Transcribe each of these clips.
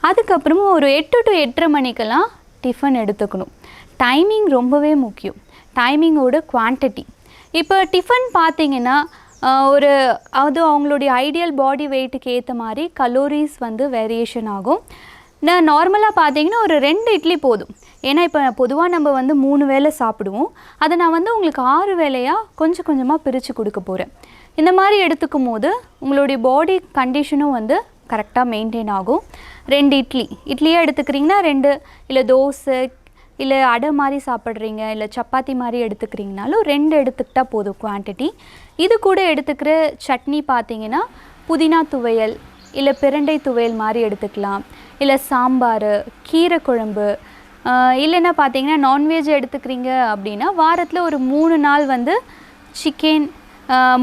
அதுக்கப்புறமா ஒரு 8 to 8:30 மணிக்கெல்லாம் டிஃபன் எடுத்துக்கணும். டைமிங் ரொம்பவே முக்கியம். டைமிங்கோட குவான்டிட்டி. இப்போ டிஃபன் பார்த்தீங்கன்னா ஒரு அது அவங்களுடைய ஐடியல் பாடி வெயிட்டுக்கு ஏற்ற மாதிரி கலோரிஸ் வந்து வேரியேஷன் ஆகும். நான் நார்மலாக பார்த்தீங்கன்னா ஒரு 2 இட்லி போதும். ஏன்னா இப்போ பொதுவாக நம்ம வந்து 3 வேளை சாப்பிடுவோம். அதை நான் வந்து உங்களுக்கு 6 வேளையாக கொஞ்சம் கொஞ்சமாக பிரித்து கொடுக்க போகிறேன். இந்த மாதிரி எடுத்துக்கும் போது உங்களுடைய பாடி கண்டிஷனும் வந்து கரெக்டாக மெயின்டைன் ஆகும். 2 இட்லியாக எடுத்துக்கிறீங்கன்னா 2, இல்லை தோசை இல்லை அடை மாதிரி சாப்பிட்றீங்க, இல்லை சப்பாத்தி மாதிரி எடுத்துக்கிறீங்கனாலும் 2 எடுத்துக்கிட்டால் போதும் குவான்டிட்டி. இது கூட எடுத்துக்கிற சட்னி பார்த்தீங்கன்னா புதினா துவையல் இல்லை பிரண்டை துவையல் மாதிரி எடுத்துக்கலாம், இல்லை சாம்பார், கீரை குழம்பு, இல்லைன்னா பார்த்தீங்கன்னா நான்வெஜ் எடுத்துக்கிறீங்க அப்படின்னா வாரத்தில் ஒரு 3 நாள் வந்து சிக்கன்,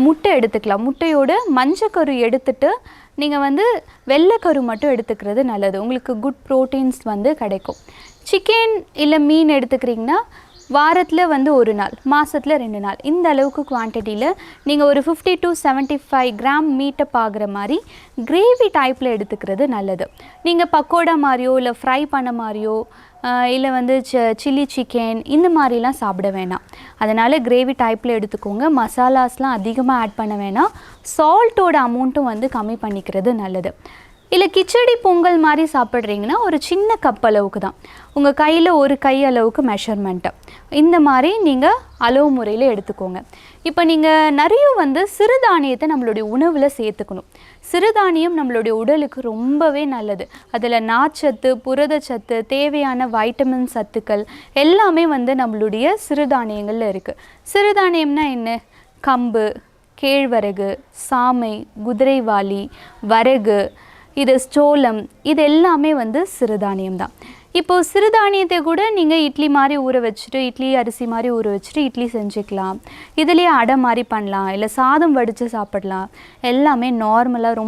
முட்டை எடுத்துக்கலாம். முட்டையோட மஞ்சக்கரு எடுத்துட்டு நீங்கள் வந்து வெள்ளைக்கரு மட்டும் எடுத்துக்கிறது நல்லது. உங்களுக்கு குட் ப்ரோட்டீன்ஸ் வந்து கிடைக்கும். சிக்கன் இல்லை மீன் எடுத்துக்கிறீங்கன்னா வாரத்தில் வந்து 1 நாள், மாதத்தில் 2 நாள், இந்த அளவுக்கு குவான்டிட்டியில் நீங்கள் ஒரு 50 to 75 கிராம் மீட்டை பார்க்குற மாதிரி கிரேவி டைப்பில் எடுத்துக்கிறது நல்லது. நீங்கள் பக்கோடா மாதிரியோ இல்லை ஃப்ரை பண்ண மாதிரியோ இல்லை வந்து சில்லி சிக்கன் இந்த மாதிரிலாம் சாப்பிட வேணாம். அதனால் கிரேவி டைப்பில் எடுத்துக்கோங்க. மசாலாஸ்லாம் அதிகமாக ஆட் பண்ண வேணாம். சால்ட்டோட அமௌண்ட்டும் வந்து கம்மி பண்ணிக்கிறது நல்லது. இல்லை கிச்சடி பொங்கல் மாதிரி சாப்பிட்றீங்கன்னா ஒரு சின்ன கப் அளவுக்கு தான், உங்கள் கையில் ஒரு கை அளவுக்கு மெஷர்மெண்ட்டு, இந்த மாதிரி நீங்கள் அளவு முறையில் எடுத்துக்கோங்க. இப்போ நீங்கள் நிறைய வந்து சிறுதானியத்தை நம்மளுடைய உணவில் சேர்த்துக்கணும். சிறுதானியம் நம்மளுடைய உடலுக்கு ரொம்பவே நல்லது. அதில் நார்ச்சத்து, புரதச்சத்து, தேவையான வைட்டமின் சத்துக்கள் எல்லாமே வந்து நம்மளுடைய சிறுதானியங்களில் இருக்குது. சிறுதானியம்னா என்ன? கம்பு, கேழ்வரகு, சாமை, குதிரைவாலி, வரகு, இது சோளம், இது எல்லாமே வந்து சிறுதானியம் தான். இப்போது சிறுதானியத்தை கூட நீங்கள் இட்லி மாதிரி ஊற வச்சுட்டு, இட்லி அரிசி மாதிரி ஊற வச்சுட்டு இட்லி செஞ்சுக்கலாம். இதுலேயே அடை மாதிரி பண்ணலாம், இல்லை சாதம் வடித்து சாப்பிடலாம். எல்லாமே நார்மலாக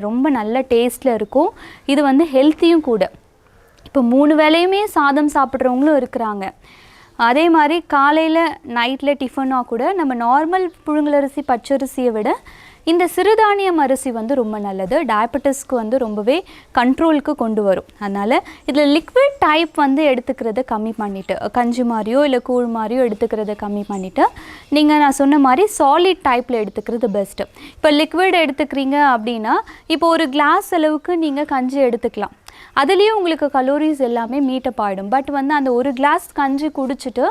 ரொம்ப நல்ல டேஸ்ட்டில் இருக்கும். இது வந்து ஹெல்த்தியும் கூட. இப்போ 3 வேளையுமே சாதம் சாப்பிட்றவங்களும் இருக்கிறாங்க. அதே மாதிரி காலையில் நைட்டில் டிஃபனாக கூட நம்ம நார்மல் புழுங்கலரிசி பச்சரிசியை விட இந்த சிறுதானியம் அரிசி வந்து ரொம்ப நல்லது. டயபெட்டிஸ்க்கு வந்து ரொம்பவே கண்ட்ரோலுக்கு கொண்டு வரும். அதனால் இதில் லிக்விட் டைப் வந்து எடுத்துக்கிறத கம்மி பண்ணிவிட்டு, கஞ்சி மாதிரியோ இல்லை கூழ் மாதிரியோ எடுத்துக்கிறத கம்மி பண்ணிவிட்டு நீங்கள் நான் சொன்ன மாதிரி சாலிட் டைப்பில் எடுத்துக்கிறது பெஸ்ட்டு. இப்போ லிக்விட் எடுத்துக்கிறீங்க அப்படின்னா இப்போ ஒரு கிளாஸ் அளவுக்கு நீங்கள் கஞ்சி எடுத்துக்கலாம். அதுலேயும் உங்களுக்கு கலோரிஸ் எல்லாமே மீட்டப் ஆகிடும். பட் வந்து அந்த ஒரு கிளாஸ் கஞ்சி குடிச்சிட்டு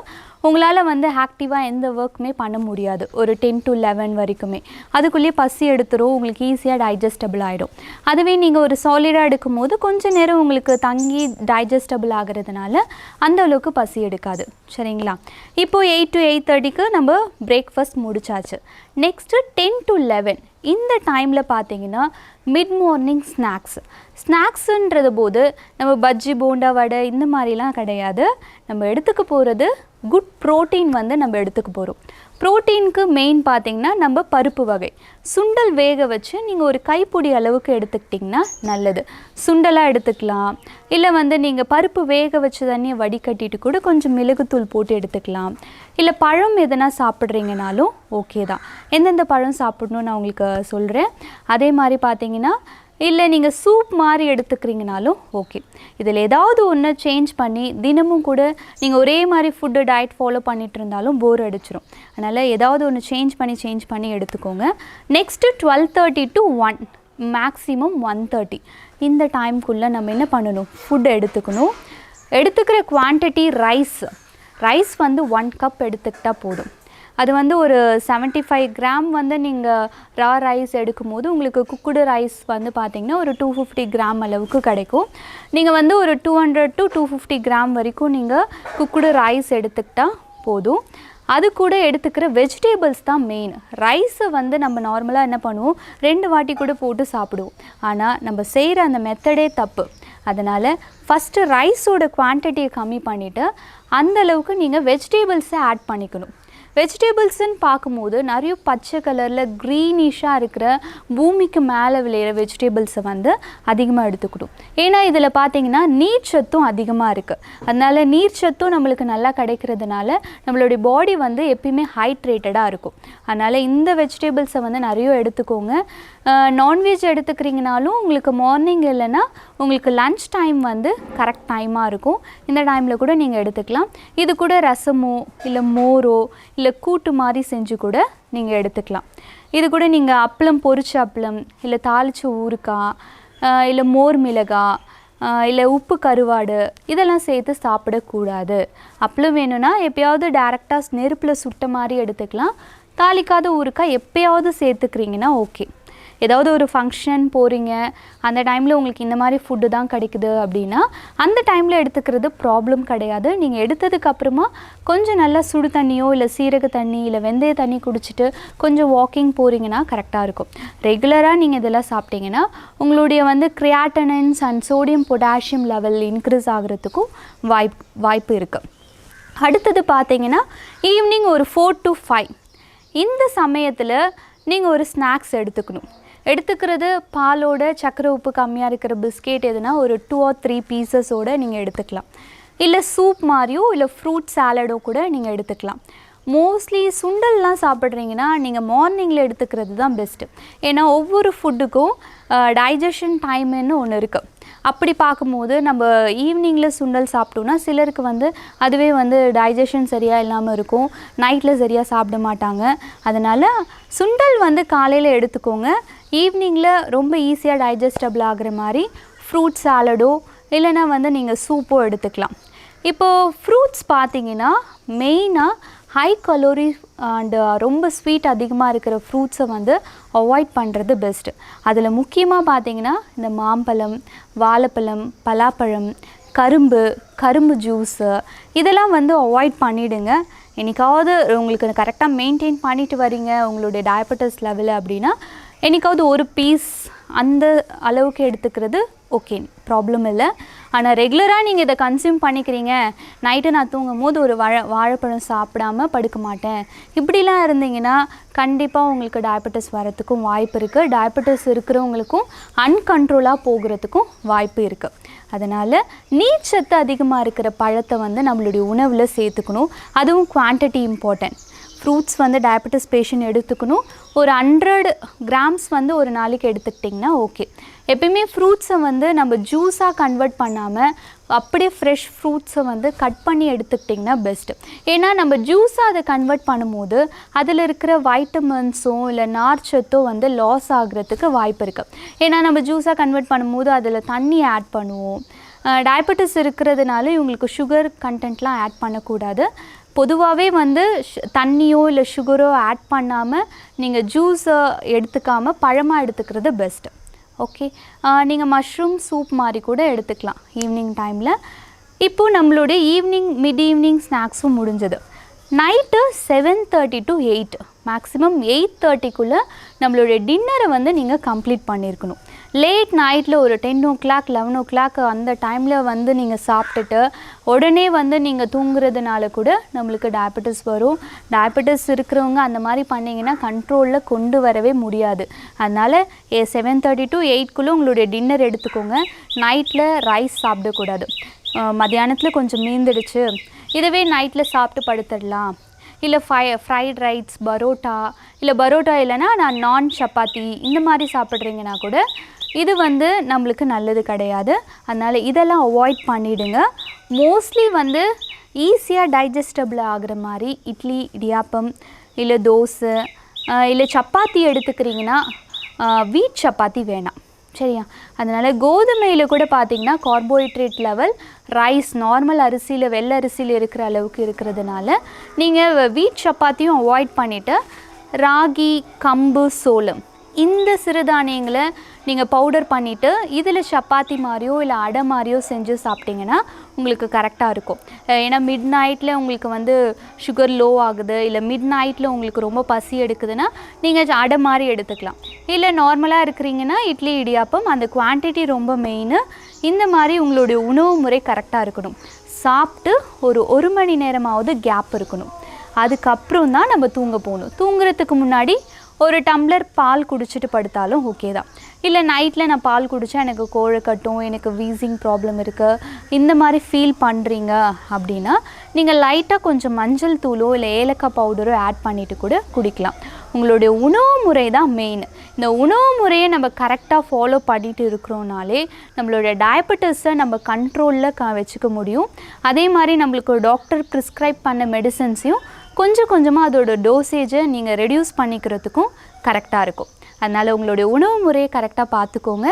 உங்களால் வந்து ஆக்டிவாக எந்த ஒர்க்குமே பண்ண முடியாது. ஒரு 10 to 11 வரைக்குமே அதுக்குள்ளேயே பசி எடுத்துரும், உங்களுக்கு ஈஸியாக டைஜஸ்டபிள் ஆகிடும். அதுவே நீங்கள் ஒரு சாலிடாக எடுக்கும் போது கொஞ்சம் நேரம் உங்களுக்கு தங்கி டைஜஸ்டபிள் ஆகிறதுனால அந்த அளவுக்கு பசி எடுக்காது. சரிங்களா? இப்போது 8 to 8:30க்கு நம்ம பிரேக்ஃபாஸ்ட் முடிச்சாச்சு. நெக்ஸ்ட்டு 10 to 11 இந்த டைமில் பார்த்தீங்கன்னா மிட் மார்னிங் ஸ்நாக்ஸுன்றது போது நம்ம பஜ்ஜி, போண்டா, வடை இந்த மாதிரிலாம் கிடையாது. நம்ம எடுத்துக்க போகிறது குட் ப்ரோட்டீன் வந்து நம்ம எடுத்துக்க போகிறோம். ப்ரோட்டீனுக்கு மெயின் பார்த்திங்கன்னா நம்ம பருப்பு வகை. சுண்டல் வேக வச்சு நீங்கள் ஒரு கைப்பிடி அளவுக்கு எடுத்துக்கிட்டிங்கன்னா நல்லது. சுண்டலாக எடுத்துக்கலாம், இல்லை வந்து நீங்கள் பருப்பு வேக வச்சு தண்ணியை வடிகட்டிட்டு கூட கொஞ்சம் மிளகுத்தூள் போட்டு எடுத்துக்கலாம். இல்லை பழம் எதனா சாப்பிட்றீங்கனாலும் ஓகே தான். எந்தெந்த பழம் சாப்பிடணும்னு நான் உங்களுக்கு சொல்கிறேன். அதே மாதிரி பார்த்தீங்கன்னா இல்லை நீங்கள் சூப் மாதிரி எடுத்துக்கிறீங்கனாலும் ஓகே. இதில் ஏதாவது ஒன்று சேஞ்ச் பண்ணி தினமும் கூட நீங்கள் ஒரே மாதிரி ஃபுட்டு டயட் ஃபாலோ பண்ணிகிட்டு இருந்தாலும் போர் அடிச்சிடும். அதனால் ஏதாவது ஒன்று சேஞ்ச் பண்ணி எடுத்துக்கோங்க. நெக்ஸ்ட்டு 12:30 to 1, மேக்ஸிமம் 1:30 இந்த டைம்குள்ளே நம்ம என்ன பண்ணணும்? ஃபுட்டு எடுத்துக்கணும். எடுத்துக்கிற குவான்டிட்டி ரைஸ் வந்து 1 கப் எடுத்துக்கிட்டால் போதும். அது வந்து ஒரு 75 கிராம் வந்து நீங்கள் ரா ரைஸ் எடுக்கும் போது உங்களுக்கு குக்குடு ரைஸ் வந்து பார்த்திங்கன்னா ஒரு 250 கிராம் அளவுக்கு கிடைக்கும். நீங்கள் வந்து ஒரு 200 to 250 கிராம் வரைக்கும் நீங்கள் குக்குடு ரைஸ் எடுத்துக்கிட்டால் போதும். அது கூட எடுத்துக்கிற வெஜிடபிள்ஸ் தான் மெயின். ரைஸை வந்து நம்ம நார்மலாக என்ன பண்ணுவோம், 2 வாட்டி கூட போட்டு சாப்பிடுவோம். ஆனால் நம்ம செய்கிற அந்த மெத்தடே தப்பு. அதனால் ஃபஸ்ட்டு ரைஸோட குவான்டிட்டியை கம்மி பண்ணிவிட்டு அந்தளவுக்கு நீங்கள் வெஜிடபிள்ஸை ஆட் பண்ணிக்கணும். வெஜிடபிள்ஸ்ன்னு பார்க்கும்போது நிறைய பச்சை கலரில் க்ரீனிஷாக இருக்கிற பூமிக்கு மேலே விளையிற வெஜிடபிள்ஸை வந்து அதிகமாக எடுத்துக்கணும். ஏன்னா இதில் பார்த்திங்கன்னா நீர்ச்சத்தும் அதிகமாக இருக்குது. அதனால் நீர்ச்சத்தும் நம்மளுக்கு நல்லா கிடைக்கிறதுனால நம்மளுடைய பாடி வந்து எப்பயுமே ஹைட்ரேட்டடாக இருக்கும். அதனால் இந்த வெஜிடபிள்ஸை வந்து நிறைய எடுத்துக்கோங்க. நான்வெஜ் எடுத்துக்கிறீங்கனாலும் உங்களுக்கு மார்னிங் இல்லைன்னா உங்களுக்கு லன்ச் டைம் வந்து கரெக்ட் டைமாக இருக்கும். இந்த டைமில் கூட நீங்கள் எடுத்துக்கலாம். இது கூட ரசமோ இல்லை மோரோ இல்லை கூட்டு மாதிரி செஞ்சு கூட நீங்கள் எடுத்துக்கலாம். இது கூட நீங்கள் அப்பளம், பொரிச்ச அப்பளம் இல்லை தாளிச்ச ஊறுகாய் இல்லை மோர் மிளகாய் இல்லை உப்பு கருவாடு இதெல்லாம் சேர்த்து சாப்பிடக்கூடாது. அப்பளம் வேணும்னா எப்போயாவது டேரெக்டாக நெருப்பில் சுட்ட மாதிரி எடுத்துக்கலாம். தாளிக்காத ஊறுகாய் எப்போயாவது சேர்த்துக்கிறீங்கன்னா ஓகே. ஏதாவது ஒரு ஃபங்க்ஷன் போகிறீங்க, அந்த டைமில் உங்களுக்கு இந்த மாதிரி ஃபுட்டு தான் கிடைக்குது அப்படின்னா அந்த டைமில் எடுத்துக்கிறது ப்ராப்ளம் கிடையாது. நீங்கள் எடுத்ததுக்கப்புறமா கொஞ்சம் நல்லா சுடு தண்ணியோ இல்லை சீரக தண்ணி இல்லை வெந்தய தண்ணி குடிச்சிட்டு கொஞ்சம் வாக்கிங் போகிறீங்கன்னா கரெக்டாக இருக்கும். ரெகுலராக நீங்கள் இதெல்லாம் சாப்பிட்டீங்கன்னா உங்களுடைய வந்து creatinines and sodium potassium level increase ஆகிறதுக்கும் வாய்ப்பு இருக்குது. அடுத்தது பார்த்தீங்கன்னா ஈவினிங் ஒரு 4 to 5 இந்த சமயத்தில் நீங்கள் ஒரு ஸ்நாக்ஸ் எடுத்துக்கிறது பாலோட சக்கரை உப்பு கம்மியாக இருக்கிற பிஸ்கெட் எதுனா ஒரு 2 or 3 பீசஸோடு நீங்கள் எடுத்துக்கலாம். இல்லை சூப் மாதிரியோ இல்லை ஃப்ரூட் சாலடோ கூட நீங்கள் எடுத்துக்கலாம். மோஸ்ட்லி சுண்டல்லாம் சாப்பிட்றீங்கன்னா நீங்கள் மார்னிங்கில் எடுத்துக்கிறது தான் பெஸ்ட்டு. ஏன்னா ஒவ்வொரு ஃபுட்டுக்கும் டைஜஷன் டைம்னு ஒன்று இருக்குது. அப்படி பார்க்கும்போது நம்ம ஈவினிங்கில் சுண்டல் சாப்பிட்டோன்னா சிலருக்கு வந்து அதுவே வந்து டைஜஷன் சரியாக இல்லாமல் இருக்கும், நைட்டில் சரியாக சாப்பிட மாட்டாங்க. அதனால் சுண்டல் வந்து காலையில் எடுத்துக்கோங்க. ஈவினிங்கில் ரொம்ப ஈஸியாக டைஜஸ்டபிள் ஆகிற மாதிரி ஃப்ரூட் சாலடோ இல்லைனா வந்து நீங்கள் சூப்போ எடுத்துக்கலாம். இப்போது ஃப்ரூட்ஸ் பார்த்தீங்கன்னா மெயினாக ஹை கலோரி அண்ட் ரொம்ப ஸ்வீட் அதிகமாக இருக்கிற ஃப்ரூட்ஸை வந்து அவாய்ட் பண்ணுறது பெஸ்ட்டு. அதில் முக்கியமாக பார்த்தீங்கன்னா இந்த மாம்பழம், வாழைப்பழம், பலாப்பழம், கரும்பு ஜூஸு இதெல்லாம் வந்து அவாய்ட் பண்ணிவிடுங்க. என்றைக்காவது உங்களுக்கு கரெக்டாக மெயின்டைன் பண்ணிட்டு வரீங்க உங்களுடைய டயபெட்டிஸ் லெவலு அப்படின்னா என்றைக்காவது ஒரு பீஸ் அந்த அளவுக்கு எடுத்துக்கிறது ஓகே, ப்ராப்ளம் இல்லை. ஆனால் ரெகுலராக நீங்கள் இதை கன்சியூம் பண்ணிக்கிறீங்க, நைட்டு நான் தூங்கும் போது ஒரு வாழைப்பழம் சாப்பிடாமல் படுக்க மாட்டேன் இப்படிலாம் இருந்தீங்கன்னா கண்டிப்பாக உங்களுக்கு டயபெட்டிஸ் வரத்துக்கும் வாய்ப்பு இருக்குது. டயபெட்டிஸ் இருக்கிறவங்களுக்கும் அன்கண்ட்ரோலாக போகிறதுக்கும் வாய்ப்பு இருக்குது. அதனால் நீர்ச்சத்து அதிகமாக இருக்கிற பழத்தை வந்து நம்மளுடைய உணவில் சேர்த்துக்கணும். அதுவும் குவான்டிட்டி இம்பார்ட்டன்ட். ஃப்ரூட்ஸ் வந்து டயபெட்டிஸ் பேஷண்ட் எடுத்துக்கணும். ஒரு 100 grams வந்து ஒரு நாளைக்கு எடுத்துக்கிட்டிங்கன்னா ஓகே. எப்பயுமே ஃப்ரூட்ஸை வந்து நம்ம ஜூஸாக கன்வெர்ட் பண்ணாமல் அப்படியே ஃப்ரெஷ் ஃப்ரூட்ஸை வந்து கட் பண்ணி எடுத்துக்கிட்டிங்கன்னா பெஸ்ட்டு. ஏன்னா நம்ம ஜூஸாக அதை கன்வெர்ட் பண்ணும்போது அதில் இருக்கிற வைட்டமின்ஸோ இல்லை நார்ச்சத்தோ வந்து லாஸ் ஆகிறதுக்கு வாய்ப்பு இருக்குது. ஏன்னா நம்ம ஜூஸாக கன்வெர்ட் பண்ணும்போது அதில் தண்ணி ஆட் பண்ணுவோம். டயபெட்டிஸ் இருக்கிறதுனால இவங்களுக்கு சுகர் கண்டென்ட்லாம் ஆட் பண்ணக்கூடாது. பொதுவாகவே வந்து தண்ணியோ இல்லை சுகரோ ஆட் பண்ணாமல் நீங்கள் ஜூஸை எடுத்துக்காமல் பழமாக எடுத்துக்கிறது பெஸ்ட்டு. ஓகே, நீங்கள் மஷ்ரூம் சூப் மாதிரி கூட எடுத்துக்கலாம் ஈவினிங் டைமில். இப்போது நம்மளுடைய மிட் ஈவினிங் ஸ்நாக்ஸும் முடிஞ்சது. நைட்டு 7:30 to 8 மேக்ஸிமம் 8:30க்குள்ளே நம்மளுடைய டின்னரை வந்து நீங்கள் கம்ப்ளீட் பண்ணியிருக்கணும். லேட் நைட்டில் ஒரு 10 o'clock 11 o'clock அந்த டைமில் வந்து நீங்கள் சாப்பிட்டுட்டு உடனே வந்து நீங்கள் தூங்குறதுனால கூட நம்மளுக்கு டயபெட்டிஸ் வரும். டயபெட்டிஸ் இருக்கிறவங்க அந்த மாதிரி பண்ணிங்கன்னா கண்ட்ரோலில் கொண்டு வரவே முடியாது. அதனால் 7:30 to 8க்குள்ளே உங்களுடைய டின்னர் எடுத்துக்கோங்க. நைட்டில் ரைஸ் சாப்பிடக்கூடாது. மத்தியானத்தில் கொஞ்சம் மீந்துடுச்சு, இதுவே நைட்டில் சாப்பிட்டு படுத்துடலாம். இல்லை ஃப்ரைட் ரைஸ், பரோட்டா இல்லைன்னா நான் சப்பாத்தி இந்த மாதிரி சாப்பிட்றீங்கன்னா கூட இது வந்து நம்மளுக்கு நல்லது கிடையாது. அதனால் இதெல்லாம் அவாய்ட் பண்ணிவிடுங்க. மோஸ்ட்லி வந்து ஈஸியாக டைஜஸ்டபிள் ஆகிற மாதிரி இட்லி, இடியாப்பம் இல்லை தோசை இல்லை சப்பாத்தி எடுத்துக்கிறீங்கன்னா வீட் சப்பாத்தி வேணாம், சரியா? அதனால் கோதுமையில் கூட பார்த்திங்கன்னா கார்போஹைட்ரேட் லெவல் ரைஸ் நார்மல் அரிசியில் வெள்ளை அரிசியில் இருக்கிற அளவுக்கு இருக்கிறதுனால நீங்கள் வீட் சப்பாத்தியும் அவாய்ட் பண்ணிவிட்டு ராகி, கம்பு, சோளம் இந்த சிறுதானியங்களை நீங்கள் பவுடர் பண்ணிவிட்டு இதில் சப்பாத்தி மாதிரியோ இல்லை அடை மாதிரியோ செஞ்சு சாப்பிட்டிங்கன்னா உங்களுக்கு கரெக்டாக இருக்கும். ஏன்னா மிட் நைட்டில் உங்களுக்கு வந்து சுகர் லோ ஆகுது, இல்லை மிட் நைட்டில் உங்களுக்கு ரொம்ப பசி எடுக்குதுன்னா நீங்கள் அடை மாதிரி எடுத்துக்கலாம். இல்லை நார்மலாக இருக்கிறீங்கன்னா இட்லி, இடியாப்பம் அந்த குவான்டிட்டி ரொம்ப மெயின். இந்த மாதிரி உங்களுடைய உணவு முறை கரெக்டாக இருக்கணும். சாப்பிட்டு ஒரு 1 மணி நேரமாவது கேப் இருக்கணும். அதுக்கப்புறம் தான் நம்ம தூங்க போகணும். தூங்குறதுக்கு முன்னாடி ஒரு டம்ளர் பால் குடிச்சிட்டு படுத்தாலும் ஓகே தான். இல்லை நைட்டில் நான் பால் குடித்தா எனக்கு கோழை கட்டும், எனக்கு வீசிங் ப்ராப்ளம் இருக்குது, இந்த மாதிரி ஃபீல் பண்ணுறீங்க அப்படின்னா நீங்கள் லைட்டாக கொஞ்சம் மஞ்சள் தூளோ இல்லை ஏலக்காய் பவுடரோ ஆட் பண்ணிவிட்டு கூட குடிக்கலாம். உங்களுடைய உணவு முறை தான் மெயின். இந்த உணவு முறையை நம்ம கரெக்டாக ஃபாலோ பண்ணிட்டு இருக்கிறோனாலே நம்மளோட டயபெட்டிஸை நம்ம கண்ட்ரோலில் வச்சுக்க முடியும். அதே மாதிரி நம்மளுக்கு ஒரு டாக்டர் ப்ரிஸ்கிரைப் பண்ண மெடிசன்ஸையும் கொஞ்சம் கொஞ்சமாக அதோட டோசேஜை நீங்கள் ரெடியூஸ் பண்ணிக்கிறதுக்கும் கரெக்டாக இருக்கும். அதனால் உங்களுடைய உணவு முறையை கரெக்டாக பார்த்துக்கோங்க.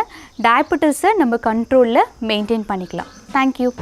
டயபெட்டிஸை நம்ம கண்ட்ரோலில் மெயின்டைன் பண்ணிக்கலாம். தேங்க்யூ.